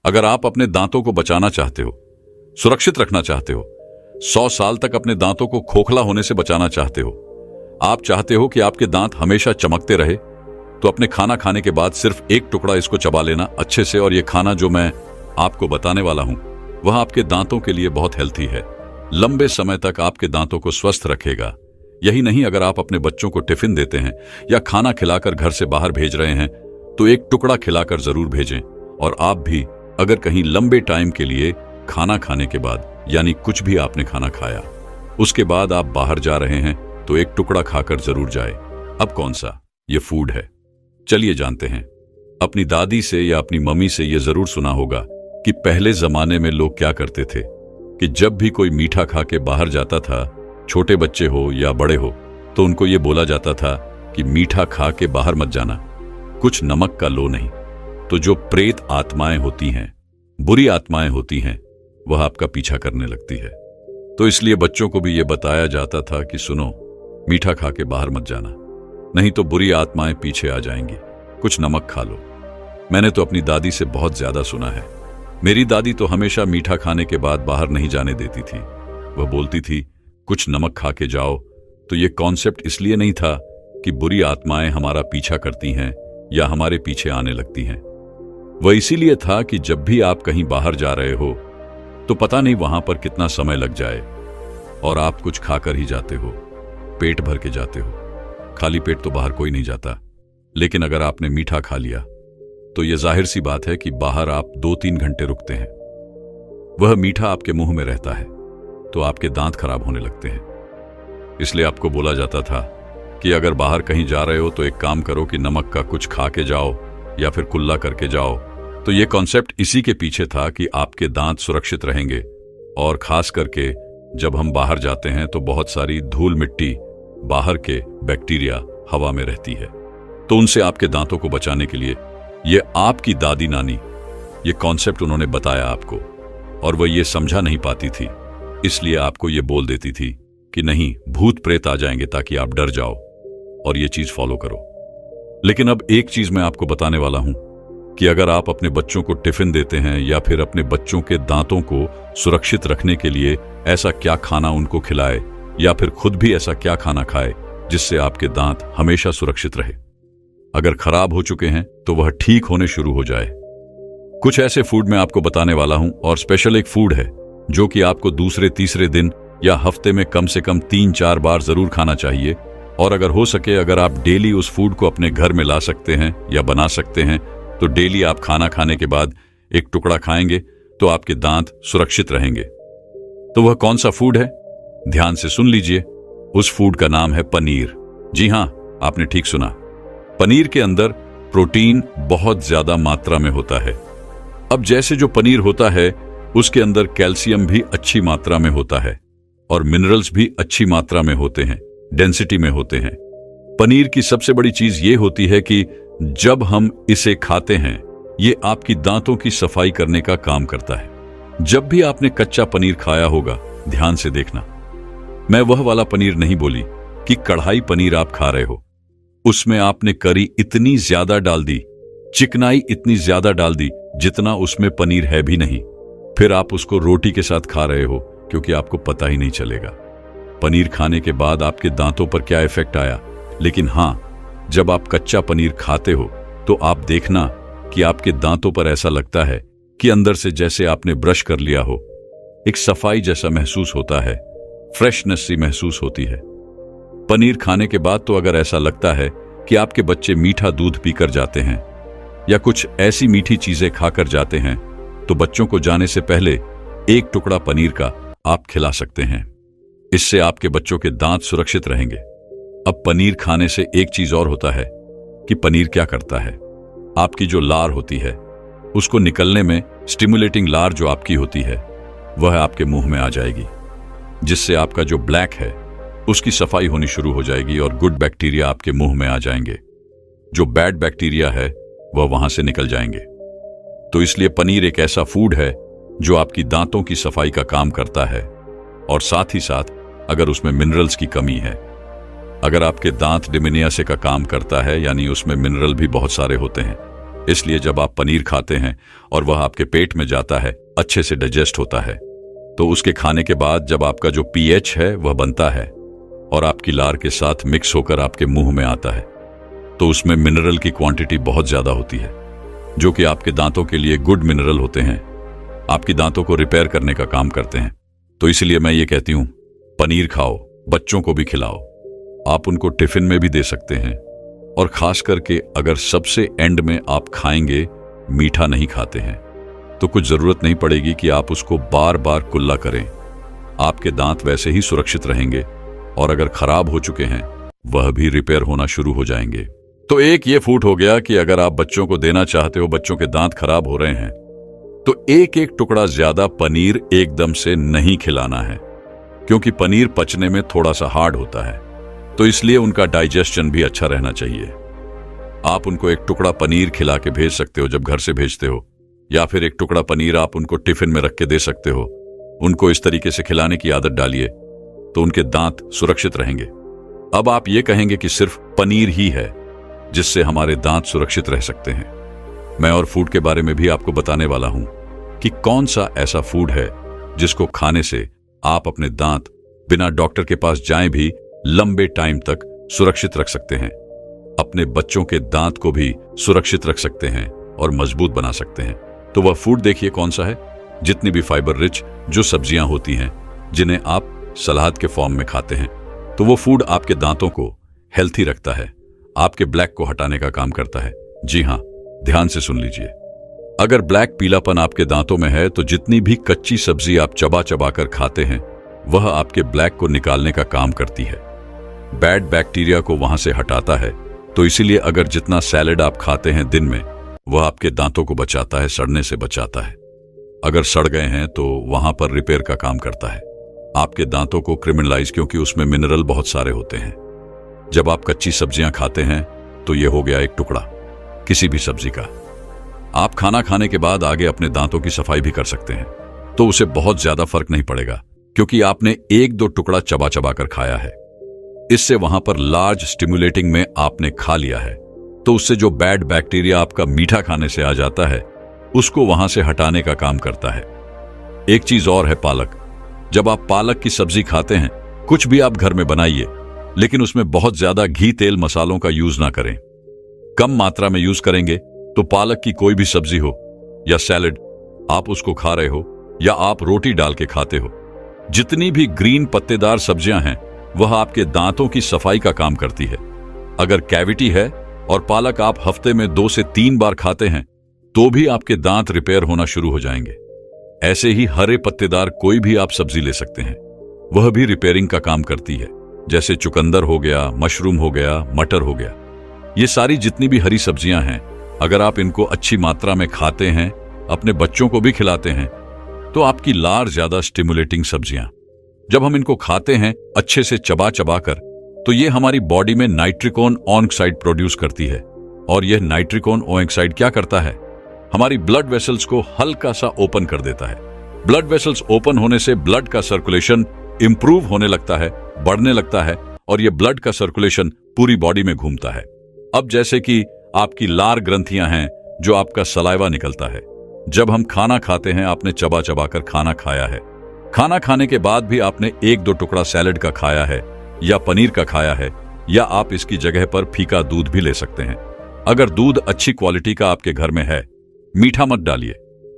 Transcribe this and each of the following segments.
अगर आप अपने दांतों को बचाना चाहते हो, सुरक्षित रखना चाहते हो, 100 साल तक अपने दांतों को खोखला होने से बचाना चाहते हो, आप चाहते हो कि आपके दांत हमेशा चमकते रहे, तो अपने खाना खाने के बाद सिर्फ एक टुकड़ा इसको चबा लेना अच्छे से। और ये खाना जो मैं आपको बताने वाला हूं वह आपके दांतों के लिए बहुत हेल्थी है, लंबे समय तक आपके दांतों को स्वस्थ रखेगा। यही नहीं, अगर आप अपने बच्चों को टिफिन देते हैं या खाना खिलाकर घर से बाहर भेज रहे हैं तो एक टुकड़ा खिलाकर जरूर भेजें। और आप भी अगर कहीं लंबे टाइम के लिए खाना खाने के बाद, यानी कुछ भी आपने खाना खाया उसके बाद आप बाहर जा रहे हैं तो एक टुकड़ा खाकर जरूर जाए। अब कौन सा ये फूड है, चलिए जानते हैं। अपनी दादी से या अपनी मम्मी से ये जरूर सुना होगा कि पहले जमाने में लोग क्या करते थे कि जब भी कोई मीठा खा के बाहर जाता था, छोटे बच्चे हो या बड़े हो, तो उनको ये बोला जाता था कि मीठा खा के बाहर मत जाना, कुछ नमक का लो नहीं। तो जो प्रेत आत्माएं होती हैं, बुरी आत्माएं होती हैं, वह आपका पीछा करने लगती है। तो इसलिए बच्चों को भी यह बताया जाता था कि सुनो, मीठा खा के बाहर मत जाना, नहीं तो बुरी आत्माएं पीछे आ जाएंगी, कुछ नमक खा लो। मैंने तो अपनी दादी से बहुत ज्यादा सुना है। मेरी दादी तो हमेशा मीठा खाने के बाद बाहर नहीं जाने देती थी। वह बोलती थी कुछ नमक खा के जाओ। तो ये कॉन्सेप्ट इसलिए नहीं था कि बुरी आत्माएं हमारा पीछा करती हैं या हमारे पीछे आने लगती हैं। वह इसीलिए था कि जब भी आप कहीं बाहर जा रहे हो तो पता नहीं वहां पर कितना समय लग जाए और आप कुछ खाकर ही जाते हो, पेट भर के जाते हो। खाली पेट तो बाहर कोई नहीं जाता, लेकिन अगर आपने मीठा खा लिया तो यह जाहिर सी बात है कि बाहर आप 2-3 घंटे रुकते हैं। वह मीठा आपके मुंह में रहता है तो आपके दांत खराब होने लगते हैं। इसलिए आपको बोला जाता था कि अगर बाहर कहीं जा रहे हो तो एक काम करो कि नमक का कुछ खा के जाओ या फिर कुल्ला करके जाओ। तो यह कॉन्सेप्ट इसी के पीछे था कि आपके दांत सुरक्षित रहेंगे। और खास करके जब हम बाहर जाते हैं तो बहुत सारी धूल मिट्टी, बाहर के बैक्टीरिया हवा में रहती है, तो उनसे आपके दांतों को बचाने के लिए ये आपकी दादी नानी ये कॉन्सेप्ट उन्होंने बताया आपको, और वह ये समझा नहीं पाती थी, इसलिए आपको ये बोल देती थी कि नहीं, भूत प्रेत आ जाएंगे, ताकि आप डर जाओ और ये चीज फॉलो करो। लेकिन अब एक चीज मैं आपको बताने वाला हूं कि अगर आप अपने बच्चों को टिफिन देते हैं या फिर अपने बच्चों के दांतों को सुरक्षित रखने के लिए ऐसा क्या खाना उनको खिलाए या फिर खुद भी ऐसा क्या खाना खाए जिससे आपके दांत हमेशा सुरक्षित रहे। अगर खराब हो चुके हैं तो वह ठीक होने शुरू हो जाए। कुछ ऐसे फूड मैं आपको बताने वाला हूं, और स्पेशल एक फूड है जो कि आपको दूसरे तीसरे दिन या हफ्ते में कम से कम 3-4 बार जरूर खाना चाहिए। और अगर हो सके, अगर आप डेली उस फूड को अपने घर में ला सकते हैं या बना सकते हैं, तो डेली आप खाना खाने के बाद एक टुकड़ा खाएंगे तो आपके दांत सुरक्षित रहेंगे। तो वह कौन सा फूड है, ध्यान से सुन लीजिए। उस फूड का नाम है पनीर। जी हां, आपने ठीक सुना। पनीर के अंदर प्रोटीन बहुत ज्यादा मात्रा में होता है। अब जैसे जो पनीर होता है उसके अंदर कैल्शियम भी अच्छी मात्रा में होता है और मिनरल्स भी अच्छी मात्रा में होते हैं, डेंसिटी में होते हैं। पनीर की सबसे बड़ी चीज ये होती है कि जब हम इसे खाते हैं ये आपकी दांतों की सफाई करने का काम करता है। जब भी आपने कच्चा पनीर खाया होगा, ध्यान से देखना, मैं वह वाला पनीर नहीं बोली कि कढ़ाई पनीर आप खा रहे हो, उसमें आपने करी इतनी ज्यादा डाल दी, चिकनाई इतनी ज्यादा डाल दी जितना उसमें पनीर है भी नहीं, फिर आप उसको रोटी के साथ खा रहे हो क्योंकि आपको पता ही नहीं चलेगा पनीर खाने के बाद आपके दांतों पर क्या इफेक्ट आया। लेकिन हां, जब आप कच्चा पनीर खाते हो तो आप देखना कि आपके दांतों पर ऐसा लगता है कि अंदर से जैसे आपने ब्रश कर लिया हो, एक सफाई जैसा महसूस होता है, फ्रेशनेस सी महसूस होती है। पनीर खाने के बाद तो अगर ऐसा लगता है कि आपके बच्चे मीठा दूध पीकर जाते हैं या कुछ ऐसी मीठी चीजें खाकर जाते हैं, तो बच्चों को जाने से पहले एक टुकड़ा पनीर का आप खिला सकते हैं। इससे आपके बच्चों के दांत सुरक्षित रहेंगे। अब पनीर खाने से एक चीज और होता है कि पनीर क्या करता है, आपकी जो लार होती है उसको निकलने में स्टिमुलेटिंग लार जो आपकी होती है वह आपके मुंह में आ जाएगी, जिससे आपका जो ब्लैक है उसकी सफाई होनी शुरू हो जाएगी और गुड बैक्टीरिया आपके मुंह में आ जाएंगे। जो बैड बैक्टीरिया है वह वहां से निकल जाएंगे। तो इसलिए पनीर एक ऐसा फूड है जो आपकी दांतों की सफाई का काम करता है, और साथ ही साथ अगर उसमें मिनरल्स की कमी है, अगर आपके दांत डिमेनियासे का काम करता है, यानी उसमें मिनरल भी बहुत सारे होते हैं, इसलिए जब आप पनीर खाते हैं और वह आपके पेट में जाता है, अच्छे से डाइजेस्ट होता है, तो उसके खाने के बाद जब आपका जो पीएच है वह बनता है और आपकी लार के साथ मिक्स होकर आपके मुंह में आता है, तो उसमें मिनरल की क्वांटिटी बहुत ज्यादा होती है, जो कि आपके दांतों के लिए गुड मिनरल होते हैं, आपकी दांतों को रिपेयर करने का काम करते हैं। तो इसलिए मैं ये कहती हूं, पनीर खाओ, बच्चों को भी खिलाओ, आप उनको टिफिन में भी दे सकते हैं। और खास करके अगर सबसे एंड में आप खाएंगे, मीठा नहीं खाते हैं, तो कुछ जरूरत नहीं पड़ेगी कि आप उसको बार बार कुल्ला करें। आपके दांत वैसे ही सुरक्षित रहेंगे और अगर खराब हो चुके हैं वह भी रिपेयर होना शुरू हो जाएंगे। तो एक ये फूड हो गया कि अगर आप बच्चों को देना चाहते हो, बच्चों के दांत खराब हो रहे हैं, तो एक एक टुकड़ा ज्यादा पनीर एकदम से नहीं खिलाना है, क्योंकि पनीर पचने में थोड़ा सा हार्ड होता है, तो इसलिए उनका डाइजेशन भी अच्छा रहना चाहिए। आप उनको एक टुकड़ा पनीर खिला के भेज सकते हो जब घर से भेजते हो, या फिर एक टुकड़ा पनीर आप उनको टिफिन में रख के दे सकते हो। उनको इस तरीके से खिलाने की आदत डालिए तो उनके दांत सुरक्षित रहेंगे। अब आप ये कहेंगे कि सिर्फ पनीर ही है जिससे हमारे दांत सुरक्षित रह सकते हैं। मैं और फूड के बारे में भी आपको बताने वाला हूं कि कौन सा ऐसा फूड है जिसको खाने से आप अपने दांत बिना डॉक्टर के पास जाए भी लंबे टाइम तक सुरक्षित रख सकते हैं, अपने बच्चों के दांत को भी सुरक्षित रख सकते हैं और मजबूत बना सकते हैं। तो वह फूड देखिए कौन सा है। जितनी भी फाइबर रिच जो सब्जियां होती हैं, जिन्हें आप सलाद के फॉर्म में खाते हैं, तो वो फूड आपके दांतों को हेल्थी रखता है, आपके ब्लैक को हटाने का काम करता है। जी हां, ध्यान से सुन लीजिए। अगर ब्लैक पीलापन आपके दांतों में है, तो जितनी भी कच्ची सब्जी आप चबा चबा कर खाते हैं, वह आपके ब्लैक को निकालने का काम करती है, बैड बैक्टीरिया को वहां से हटाता है। तो इसीलिए अगर जितना सैलेड आप खाते हैं दिन में, वह आपके दांतों को बचाता है, सड़ने से बचाता है। अगर सड़ गए हैं तो वहां पर रिपेयर का काम करता है। आपके दांतों को क्रिमिनलाइज, क्योंकि उसमें मिनरल बहुत सारे होते हैं। जब आप कच्ची सब्जियां खाते हैं तो यह हो गया एक टुकड़ा किसी भी सब्जी का। आप खाना खाने के बाद आगे अपने दांतों की सफाई भी कर सकते हैं, तो उसे बहुत ज्यादा फर्क नहीं पड़ेगा, क्योंकि आपने एक दो टुकड़ा चबा चबा कर खाया है। इससे वहां पर लार्ज स्टिमुलेटिंग में आपने खा लिया है, तो उससे जो बैड बैक्टीरिया आपका मीठा खाने से आ जाता है, उसको वहां से हटाने का काम करता है। एक चीज और है, पालक। जब आप पालक की सब्जी खाते हैं, कुछ भी आप घर में बनाइए, लेकिन उसमें बहुत ज्यादा घी, तेल, मसालों का यूज ना करें। कम मात्रा में यूज करेंगे तो पालक की कोई भी सब्जी हो या सैलेड, आप उसको खा रहे हो या आप रोटी डाल के खाते हो, जितनी भी ग्रीन पत्तेदार सब्जियां हैं, वह आपके दांतों की सफाई का काम करती है। अगर कैविटी है और पालक आप हफ्ते में 2 से 3 बार खाते हैं, तो भी आपके दांत रिपेयर होना शुरू हो जाएंगे। ऐसे ही हरे पत्तेदार कोई भी आप सब्जी ले सकते हैं, वह भी रिपेयरिंग का काम करती है, जैसे चुकंदर हो गया, मशरूम हो गया, मटर हो गया। ये सारी जितनी भी हरी सब्जियां हैं, अगर आप इनको अच्छी मात्रा में खाते हैं, अपने बच्चों को भी खिलाते हैं, तो आपकी लार ज्यादा स्टिमुलेटिंग सब्जियां, जब हम इनको खाते हैं अच्छे से चबा चबा कर, तो ये हमारी बॉडी में नाइट्रिकोन ऑक्साइड प्रोड्यूस करती है। और यह नाइट्रिकोन ऑक्साइड क्या करता है, हमारी ब्लड वेसल्स को हल्का सा ओपन कर देता है। ब्लड वेसल्स ओपन होने से ब्लड का सर्कुलेशन इंप्रूव होने लगता है, बढ़ने लगता है, और यह ब्लड का सर्कुलेशन पूरी बॉडी में घूमता है। अब जैसे कि आपकी लार ग्रंथियां हैं, जो आपका सलाइवा निकलता है। जब हम खाना खाते हैं, आपने चबा चबा कर खाना खाया है, खाना खाने के बाद भी आपने 1-2 टुकड़ा सैलेड का खाया है या पनीर का खाया है, या आप इसकी जगह पर फीका दूध भी ले सकते हैं। अगर दूध अच्छी क्वालिटी का आपके घर में है, मीठा मत डालिए।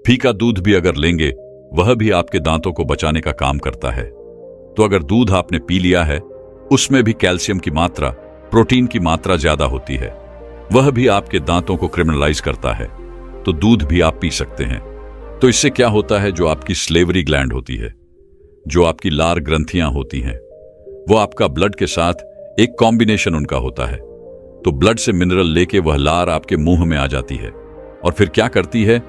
फीका दूध भी अगर लेंगे, वह भी आपके दांतों को बचाने का काम करता है। तो अगर दूध आपने पी लिया है, उसमें भी कैल्शियम की मात्रा, प्रोटीन की मात्रा ज्यादा होती है, वह भी आपके दांतों को क्रिमिनलाइज करता है, तो दूध भी आप पी सकते हैं। तो इससे क्या होता है, जो आपकी स्लेवरी ग्लैंड होती है, जो आपकी लार ग्रंथियां होती हैं, वो आपका ब्लड के साथ एक कॉम्बिनेशन उनका होता है। तो ब्लड से मिनरल लेके वह लार आपके मुंह में आ जाती है, और फिर क्या करती है,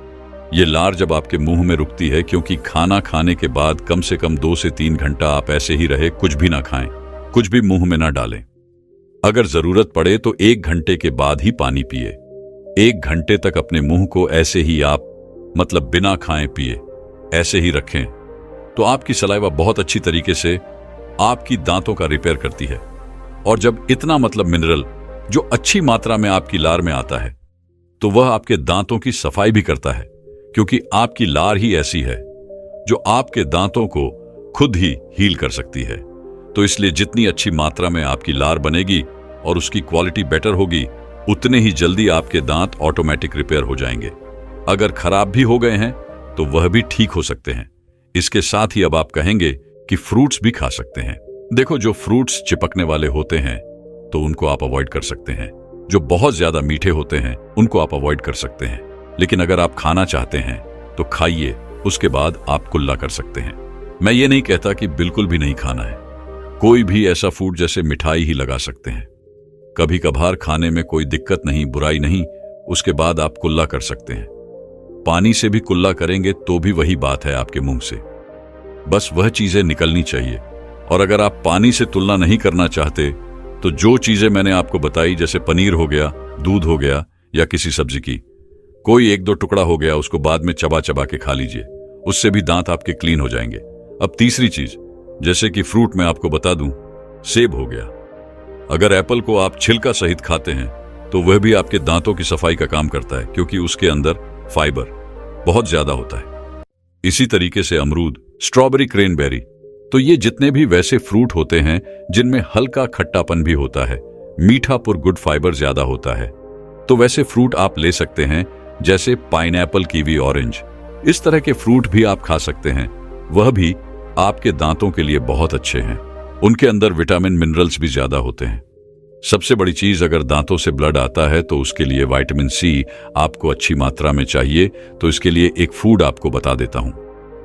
ये लार जब आपके मुंह में रुकती है, क्योंकि खाना खाने के बाद कम से कम 2 से 3 घंटा आप ऐसे ही रहे, कुछ भी ना खाएं, कुछ भी मुंह में ना डालें। अगर जरूरत पड़े तो 1 घंटे के बाद ही पानी पिए। 1 घंटे तक अपने मुंह को ऐसे ही आप, मतलब बिना खाएं पिए, ऐसे ही रखें, तो आपकी सलाइवा बहुत अच्छी तरीके से आपकी दांतों का रिपेयर करती है। और जब इतना मतलब मिनरल जो अच्छी मात्रा में आपकी लार में आता है, तो वह आपके दांतों की सफाई भी करता है, क्योंकि आपकी लार ही ऐसी है जो आपके दांतों को खुद ही हील कर सकती है। तो इसलिए जितनी अच्छी मात्रा में आपकी लार बनेगी और उसकी क्वालिटी बेटर होगी, उतने ही जल्दी आपके दांत ऑटोमेटिक रिपेयर हो जाएंगे। अगर खराब भी हो गए हैं तो वह भी ठीक हो सकते हैं। इसके साथ ही अब आप कहेंगे कि फ्रूट्स भी खा सकते हैं। देखो, जो फ्रूट्स चिपकने वाले होते हैं तो उनको आप अवॉइड कर सकते हैं। जो बहुत ज्यादा मीठे होते हैं उनको आप अवॉइड कर सकते हैं। लेकिन अगर आप खाना चाहते हैं तो खाइए, उसके बाद आप कुल्ला कर सकते हैं। मैं ये नहीं कहता कि बिल्कुल भी नहीं खाना है। कोई भी ऐसा फूड जैसे मिठाई ही लगा सकते हैं। कभी कभार खाने में कोई दिक्कत नहीं, बुराई नहीं, उसके बाद आप कुल्ला कर सकते हैं। पानी से भी कुल्ला करेंगे तो भी वही बात है आपके मुंह से, बस वह चीजें निकलनी चाहिए। और अगर आप पानी से तुलना नहीं करना चाहते तो जो चीजें मैंने आपको बताई, जैसे पनीर हो गया, दूध हो गया, या किसी सब्जी की कोई एक दो टुकड़ा हो गया, उसको बाद में चबा चबा के खा लीजिए, उससे भी दांत आपके क्लीन हो जाएंगे। अब तीसरी चीज, जैसे कि फ्रूट में आपको बता दूं, सेब हो गया। अगर एप्पल को आप छिलका सहित खाते हैं तो वह भी आपके दांतों की सफाई का काम करता है, क्योंकि उसके अंदर फाइबर बहुत ज्यादा होता है। इसी तरीके से अमरूद, स्ट्रॉबेरी, क्रेनबेरी, तो ये जितने भी वैसे फ्रूट होते हैं जिनमें हल्का खट्टापन भी होता है, मीठा पर गुड फाइबर ज्यादा होता है, तो वैसे फ्रूट आप ले सकते हैं, जैसे पाइनएप्पल, कीवी, ऑरेंज। इस तरह के फ्रूट भी आप खा सकते हैं। वह भी आपके दांतों के लिए बहुत अच्छे हैं। उनके अंदर विटामिन, मिनरल्स भी ज्यादा होते हैं। सबसे बड़ी चीज, अगर दांतों से ब्लड आता है तो उसके लिए विटामिन सी आपको अच्छी मात्रा में चाहिए। तो इसके लिए एक फूड आपको बता देता हूं।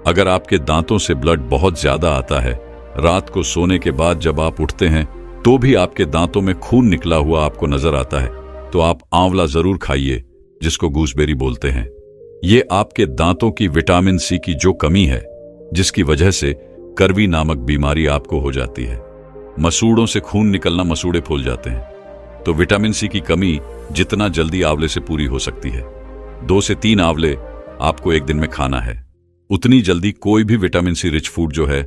अगर आपके दांतों से ब्लड बहुत ज्यादा आता है, रात को सोने के बाद जब आप उठते हैं तो भी आपके दांतों में खून निकला हुआ आपको नजर आता है, तो आप आंवला जरूर खाइए, जिसको गूसबेरी बोलते हैं। ये आपके दांतों की विटामिन सी की जो कमी है, जिसकी वजह से करवी नामक बीमारी आपको हो जाती है। मसूड़ों से खून निकलना, मसूड़े फूल जाते हैं, तो विटामिन सी की कमी जितना जल्दी आंवले से पूरी हो सकती है, 2 से 3 आंवले आपको एक दिन में खाना है, उतनी जल्दी कोई भी विटामिन सी रिच फूड जो है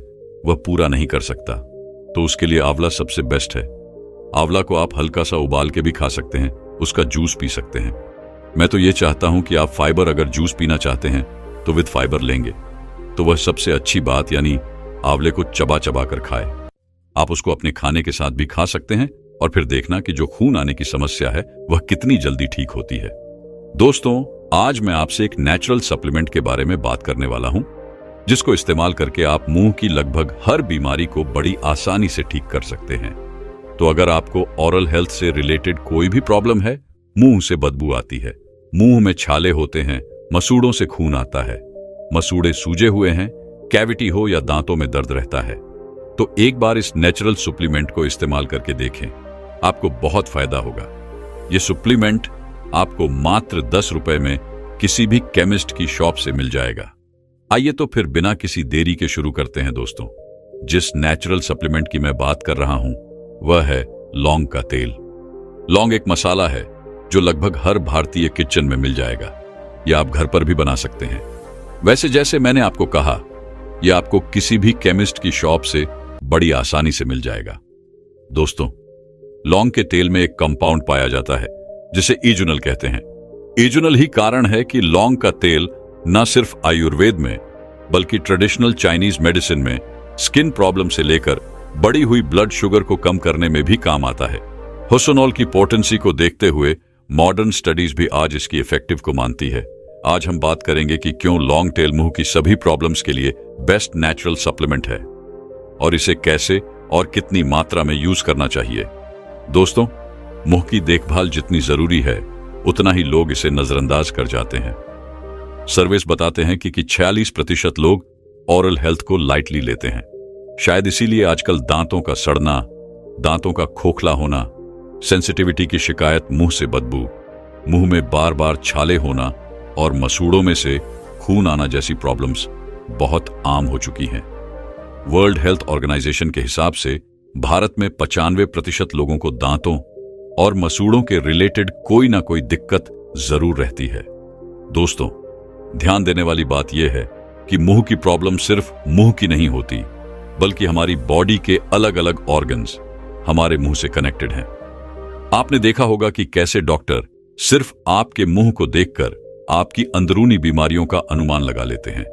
वह पूरा नहीं कर सकता। तो उसके लिए आंवला सबसे बेस्ट है। आंवला को आप हल्का सा उबाल के भी खा सकते हैं, उसका जूस पी सकते हैं। मैं तो ये चाहता हूं कि आप फाइबर, अगर जूस पीना चाहते हैं तो विद फाइबर लेंगे, तो वह सबसे अच्छी बात, यानी आंवले को चबा चबा कर खाए। आप उसको अपने खाने के साथ भी खा सकते हैं और फिर देखना कि जो खून आने की समस्या है वह कितनी जल्दी ठीक होती है। दोस्तों, आज मैं आपसे एक नेचुरल सप्लीमेंट के बारे में बात करने वाला हूं, जिसको इस्तेमाल करके आप मुंह की लगभग हर बीमारी को बड़ी आसानी से ठीक कर सकते हैं। तो अगर आपको ओरल हेल्थ से रिलेटेड कोई भी प्रॉब्लम है, मुंह से बदबू आती है, मुंह में छाले होते हैं, मसूड़ों से खून आता है, मसूड़े सूजे हुए हैं, कैविटी हो या दांतों में दर्द रहता है, तो एक बार इस नेचुरल सप्लीमेंट को इस्तेमाल करके देखें, आपको बहुत फायदा होगा। यह सप्लीमेंट आपको मात्र 10 रुपए में किसी भी केमिस्ट की शॉप से मिल जाएगा। आइए तो फिर बिना किसी देरी के शुरू करते हैं दोस्तों। जिस नेचुरल सप्लीमेंट की मैं बात कर रहा हूं वह है लौंग का तेल। लौंग एक मसाला है जो लगभग हर भारतीय किचन में मिल जाएगा, या आप घर पर भी बना सकते हैं। वैसे जैसे मैंने आपको कहा, यह आपको किसी भी केमिस्ट की शॉप से बड़ी आसानी से मिल जाएगा। दोस्तों, लौंग के तेल में एक कंपाउंड पाया जाता है जिसे इजुनल कहते हैं। इजुनल ही कारण है कि लौंग का तेल न सिर्फ आयुर्वेद में बल्कि ट्रेडिशनल चाइनीज मेडिसिन में स्किन प्रॉब्लम से लेकर बढ़ी हुई ब्लड शुगर को कम करने में भी काम आता है। होसोनॉल की पोटेंसी को देखते हुए मॉडर्न स्टडीज भी आज इसकी इफेक्टिव को मानती है। आज हम बात करेंगे कि क्यों लौंग तेल मुंह की सभी प्रॉब्लम्स के लिए बेस्ट नेचुरल सप्लीमेंट है और इसे कैसे और कितनी मात्रा में यूज करना चाहिए। दोस्तों, मुंह की देखभाल जितनी जरूरी है उतना ही लोग इसे नजरअंदाज कर जाते हैं। सर्वेस बताते हैं कि 46% लोग ओरल हेल्थ को लाइटली लेते हैं। शायद इसीलिए आजकल दांतों का सड़ना, दांतों का खोखला होना, सेंसिटिविटी की शिकायत, मुंह से बदबू, मुंह में बार बार छाले होना और मसूड़ों में से खून आना जैसी प्रॉब्लम्स बहुत आम हो चुकी हैं। वर्ल्ड हेल्थ ऑर्गेनाइजेशन के हिसाब से भारत में 95% लोगों को दांतों और मसूड़ों के रिलेटेड कोई ना कोई दिक्कत जरूर रहती है। दोस्तों, ध्यान देने वाली बात यह है कि मुंह की प्रॉब्लम सिर्फ मुंह की नहीं होती, बल्कि हमारी बॉडी के अलग अलग ऑर्गन्स हमारे मुंह से कनेक्टेड हैं। आपने देखा होगा कि कैसे डॉक्टर सिर्फ आपके मुंह को देखकर आपकी अंदरूनी बीमारियों का अनुमान लगा लेते हैं।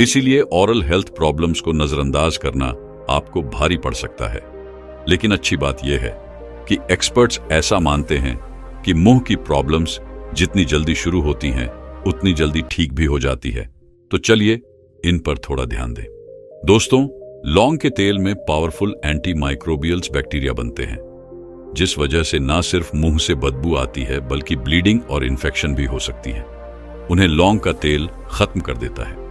इसीलिए ओरल हेल्थ प्रॉब्लम्स को नजरअंदाज करना आपको भारी पड़ सकता है। लेकिन अच्छी बात यह है कि एक्सपर्ट्स ऐसा मानते हैं कि मुंह की प्रॉब्लम्स जितनी जल्दी शुरू होती हैं उतनी जल्दी ठीक भी हो जाती है। तो चलिए इन पर थोड़ा ध्यान दें। दोस्तों, लौंग के तेल में पावरफुल एंटी माइक्रोबियल्स बैक्टीरिया बनते हैं, जिस वजह से ना सिर्फ मुंह से बदबू आती है बल्कि ब्लीडिंग और इन्फेक्शन भी हो सकती है। उन्हें लौंग का तेल खत्म कर देता है।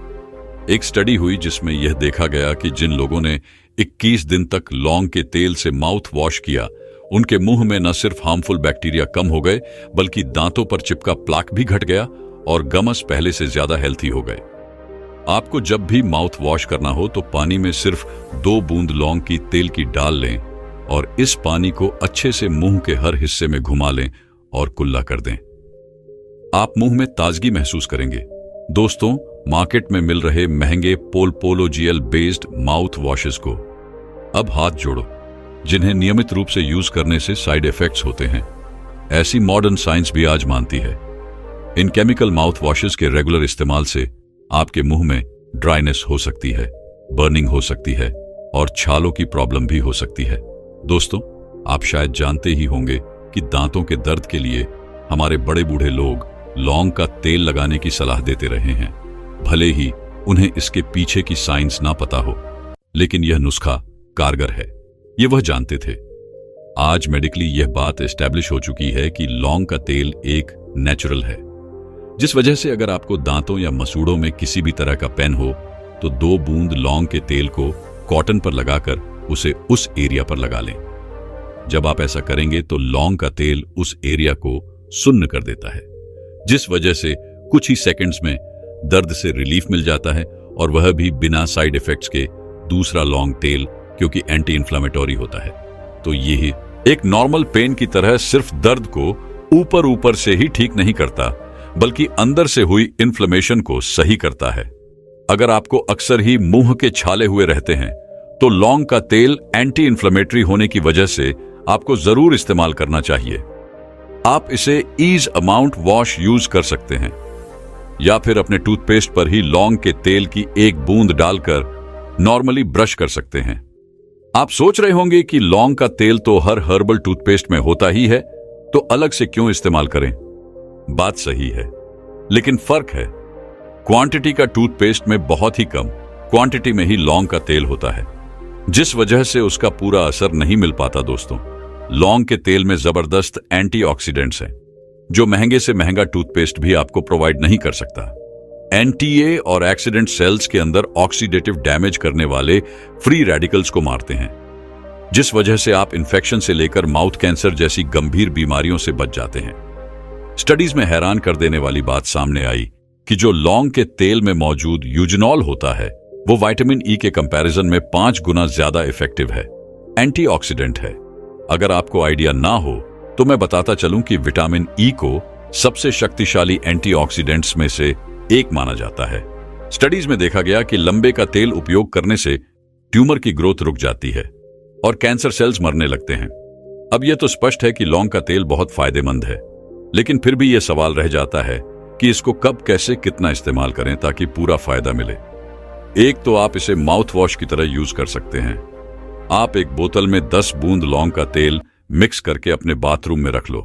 एक स्टडी हुई जिसमें यह देखा गया कि जिन लोगों ने 21 दिन तक लौंग के तेल से माउथ वॉश किया, उनके मुंह में न सिर्फ हार्मफुल बैक्टीरिया कम हो गए बल्कि दांतों पर चिपका प्लाक भी घट गया और गमस पहले से ज्यादा हेल्थी हो गए। आपको जब भी माउथ वॉश करना हो तो पानी में सिर्फ 2 बूंद लौंग की तेल की डाल लें और इस पानी को अच्छे से मुंह के हर हिस्से में घुमा लें और कुल्ला कर दें। आप मुंह में ताजगी महसूस करेंगे। दोस्तों, मार्केट में मिल रहे महंगे पोलोजीएल बेस्ड माउथ वॉशेस को अब हाथ जोड़ो, जिन्हें नियमित रूप से यूज करने से साइड इफेक्ट्स होते हैं। ऐसी मॉडर्न साइंस भी आज मानती है इन केमिकल माउथ वॉशेस के रेगुलर इस्तेमाल से आपके मुंह में ड्राइनेस हो सकती है, बर्निंग हो सकती है और छालों की प्रॉब्लम भी हो सकती है। दोस्तों, आप शायद जानते ही होंगे कि दांतों के दर्द के लिए हमारे बड़े बूढ़े लोग लौंग का तेल लगाने की सलाह देते रहे हैं, भले ही उन्हें इसके पीछे की साइंस ना पता हो। लेकिन यह नुस्खा कारगर है, ये वह जानते थे। आज मेडिकली यह बात एस्टैब्लिश हो चुकी है कि लौंग का तेल एक नेचुरल है, जिस वजह से अगर आपको दांतों या मसूड़ों में किसी भी तरह का पेन हो तो 2 बूंद लौंग के तेल को कॉटन पर लगाकर उसे उस एरिया पर लगा लें। जब आप ऐसा करेंगे तो लौंग का तेल उस एरिया को सुन्न कर देता है, जिस वजह से कुछ ही सेकंड्स में दर्द से रिलीफ मिल जाता है, और वह भी बिना साइड इफेक्ट्स के। दूसरा लौंग तेल क्योंकि एंटी इन्फ्लेमेटरी होता है, तो यह एक नॉर्मल पेन की तरह सिर्फ दर्द को ऊपर ऊपर से ही ठीक नहीं करता बल्कि अंदर से हुई इन्फ्लेमेशन को सही करता है। अगर आपको अक्सर ही मुंह के छाले हुए रहते हैं तो लौंग का तेल एंटी इन्फ्लेमेटरी होने की वजह से आपको जरूर इस्तेमाल करना चाहिए। आप इसे ईज अमाउंट वॉश यूज कर सकते हैं या फिर अपने टूथपेस्ट पर ही लौंग के तेल की 1 बूंद डालकर नॉर्मली ब्रश कर सकते हैं। आप सोच रहे होंगे कि लौंग का तेल तो हर हर्बल टूथपेस्ट में होता ही है, तो अलग से क्यों इस्तेमाल करें? बात सही है, लेकिन फर्क है। क्वांटिटी का टूथपेस्ट में बहुत ही कम क्वांटिटी में ही लौंग का तेल होता है, जिस वजह से उसका पूरा असर नहीं मिल पाता। दोस्तों, लौंग के तेल में जबरदस्त एंटीऑक्सीडेंट्स हैं, जो महंगे से महंगा टूथपेस्ट भी आपको प्रोवाइड नहीं कर सकता। एंटीए और एक्सीडेंट सेल्स के अंदर ऑक्सीडेटिव डैमेज करने वाले फ्री रेडिकल्स को मारते हैं, जिस वजह से आप इन्फेक्शन से लेकर माउथ कैंसर जैसी गंभीर बीमारियों से बच जाते हैं। स्टडीज में हैरान कर देने वाली बात सामने आई कि जो लौंग के तेल में मौजूद यूजिनॉल होता है, वो विटामिन ई के कंपैरिजन में 5 गुना ज्यादा इफेक्टिव है, एंटीऑक्सीडेंट है। अगर आपको आइडिया ना हो तो मैं बताता चलूं कि विटामिन ई को सबसे शक्तिशाली एंटीऑक्सीडेंट्स में से एक माना जाता है। स्टडीज में देखा गया कि लंबे का तेल उपयोग करने से ट्यूमर की ग्रोथ रुक जाती है और कैंसर सेल्स मरने लगते हैं। अब यह तो स्पष्ट है कि लौंग का तेल बहुत फायदेमंद है, लेकिन फिर भी यह सवाल रह जाता है कि इसको कब, कैसे, कितना इस्तेमाल करें ताकि पूरा फायदा मिले। एक तो आप इसे माउथ वॉश की तरह यूज कर सकते हैं। आप एक बोतल में 10 बूंद लौंग का तेल मिक्स करके अपने बाथरूम में रख लो।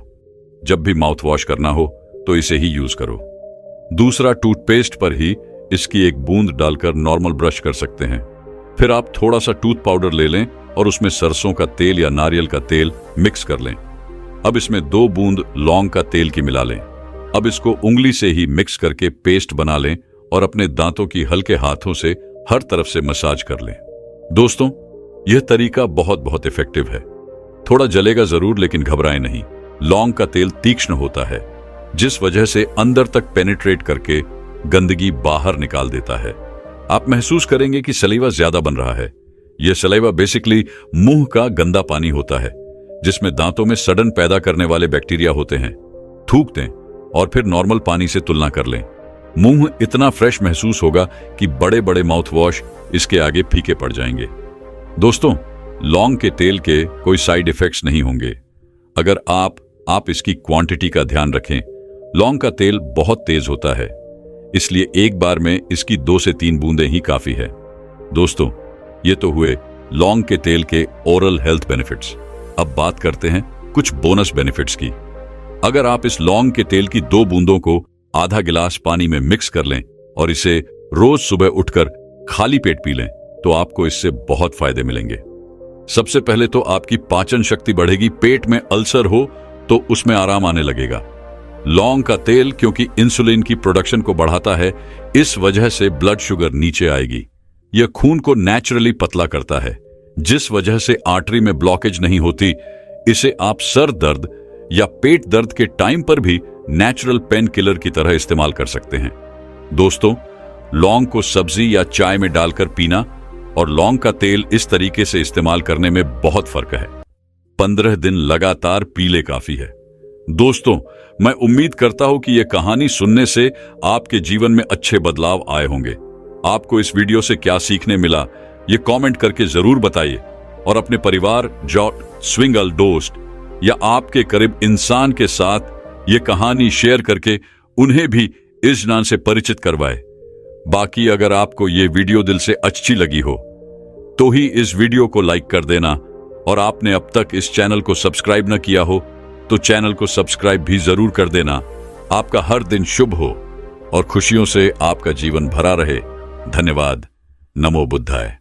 जब भी माउथ वॉश करना हो तो इसे ही यूज करो। दूसरा, टूथपेस्ट पर ही इसकी 1 बूंद डालकर नॉर्मल ब्रश कर सकते हैं। फिर आप थोड़ा सा टूथ पाउडर ले लें और उसमें सरसों का तेल या नारियल का तेल मिक्स कर लें। अब इसमें 2 बूंद लौंग का तेल की मिला लें। अब इसको उंगली से ही मिक्स करके पेस्ट बना लें और अपने दांतों की हल्के हाथों से हर तरफ से मसाज कर लें। दोस्तों, यह तरीका बहुत इफेक्टिव है। थोड़ा जलेगा जरूर, लेकिन घबराएं नहीं। लौंग का तेल तीक्ष्ण होता है, जिस वजह से अंदर तक पेनिट्रेट करके गंदगी बाहर निकाल देता है। आप महसूस करेंगे कि सलीवा ज्यादा बन रहा है। यह सलीवा बेसिकली मुंह का गंदा पानी होता है, जिसमें दांतों में सड़न पैदा करने वाले बैक्टीरिया होते हैं। थूक दें और फिर नॉर्मल पानी से तुलना कर लें। मुंह इतना फ्रेश महसूस होगा कि बड़े बड़े माउथ वॉश इसके आगे फीके पड़ जाएंगे। दोस्तों, लौंग के तेल के कोई साइड इफेक्ट्स नहीं होंगे। अगर आप आप इसकी क्वांटिटी का ध्यान रखें। लौंग का तेल बहुत तेज होता है, इसलिए एक बार में इसकी 2 से 3 बूंदें ही काफी है। दोस्तों, ये तो हुए लौंग के तेल के ओरल हेल्थ बेनिफिट्स। अब बात करते हैं कुछ बोनस बेनिफिट्स की। अगर आप इस लौंग के तेल की 2 बूंदों को आधा गिलास पानी में मिक्स कर लें और इसे रोज सुबह उठकर खाली पेट पी लें, तो आपको इससे बहुत फायदे मिलेंगे। सबसे पहले तो आपकी पाचन शक्ति बढ़ेगी। पेट में अल्सर हो तो उसमें आराम आने लगेगा। लौंग का तेल क्योंकि इंसुलिन की प्रोडक्शन को बढ़ाता है, इस वजह से ब्लड शुगर नीचे आएगी। यह खून को नेचुरली पतला करता है, जिस वजह से आर्टरी में ब्लॉकेज नहीं होती। इसे आप सर दर्द या पेट दर्द के टाइम पर भी नेचुरल पेन किलर की तरह इस्तेमाल कर सकते हैं। दोस्तों, लौंग को सब्जी या चाय में डालकर पीना और लौंग का तेल इस तरीके से इस्तेमाल करने में बहुत फर्क है। 15 दिन लगातार पी ले काफी है। दोस्तों, मैं उम्मीद करता हूं कि यह कहानी सुनने से आपके जीवन में अच्छे बदलाव आए होंगे। आपको इस वीडियो से क्या सीखने मिला, ये कमेंट करके जरूर बताइए और अपने परिवार, स्विंगल दोस्त या आपके करीब इंसान के साथ ये कहानी शेयर करके उन्हें भी इस ज्ञान से परिचित करवाए। बाकी अगर आपको ये वीडियो दिल से अच्छी लगी हो तो ही इस वीडियो को लाइक कर देना, और आपने अब तक इस चैनल को सब्सक्राइब न किया हो तो चैनल को सब्सक्राइब भी जरूर कर देना। आपका हर दिन शुभ हो और खुशियों से आपका जीवन भरा रहे। धन्यवाद। नमो बुद्धाय।